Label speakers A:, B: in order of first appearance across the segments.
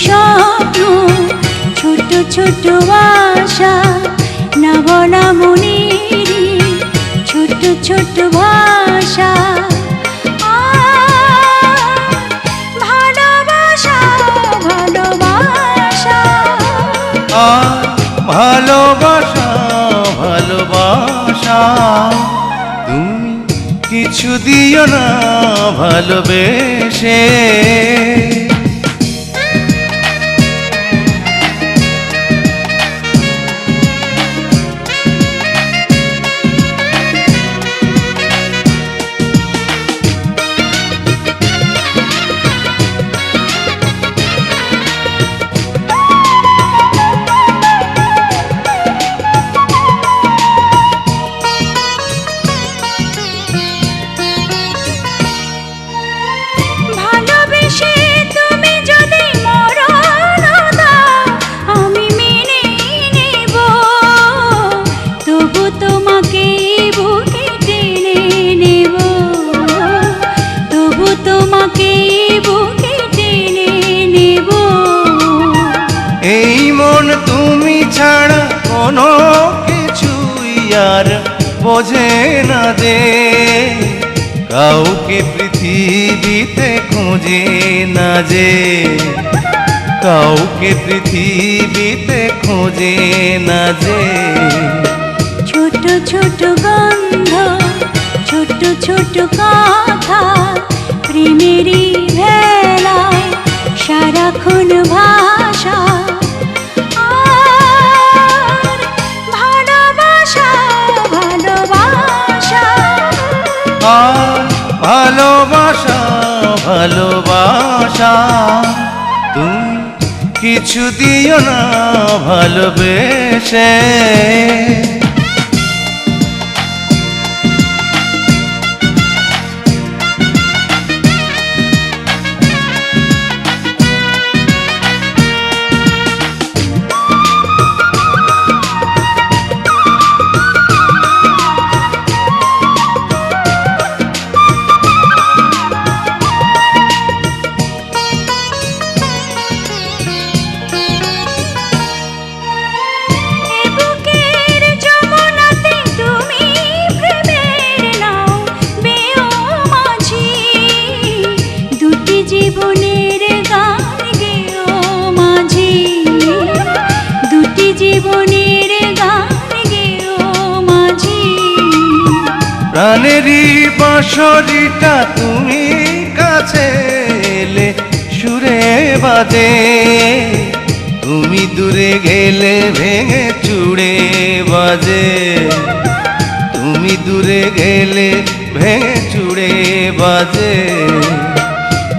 A: স্বপ্ন, ছোট ছোট আশা, না বলা মনেরই ছোট ছোট ভাষা। ভালোবাসা ভালোবাসা
B: ভালোবাসা ভালোবাসা, তুমি কিছু দিও না ভালোবেসে। এই মন তুমি ছাড়া কোনো কিছুই আর বোঝে না যে, কাউকে পৃথিবীতে খোঁজে না যে, কাউকে পৃথিবীতে খোঁজে না যে।
A: ছোট ছোট গন্ধ, ছোট ছোট কথা, প্রেমেরই ভেলায় সারাক্ষণ ভাষা। ভালোবাসা
B: ভালোবাসা, তুমি কিছু দিও না ভালোবেসে।
A: জীবনের গান গেও মাঝি, দুটি জীবনের গান গেও মাঝি।
B: প্রাণেরই বাঁশরিটা তুমি কাছে এলে সুরে বাজে, তুমি দূরে গেলে ভেঙে চুড়ে বাজে, তুমি দূরে গেলে ভেঙে চুড়ে বাজে।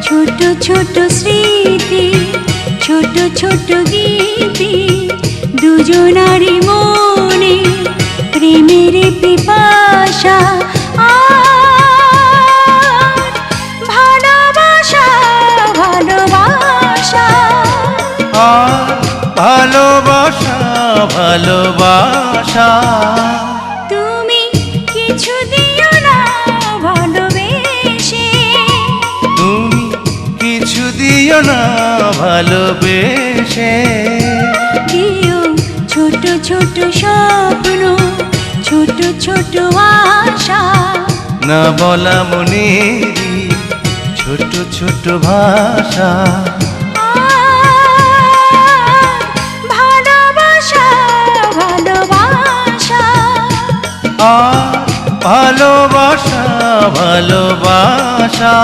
A: ছোট ছোট স্মৃতি, ছোট ছোট গীতি, দুজনারই মনে প্রেমের পিপাসা। ভালোবাসা ভালোবাসা
B: ভালোবাসা ভালোবাসা,
A: তুমি কিছু দিও না ভালোবেসে।
B: তুমি কিছু দিও না ভালোবেসে।
A: দিও ছোট ছোট স্বপ্ন, ছোট ছোট আশা,
B: না বলা মনেরই ছোট ছোট ভাষা।
A: ভালোবাসা ভালোবাসা
B: ভালোবাসা ভালোবাসা।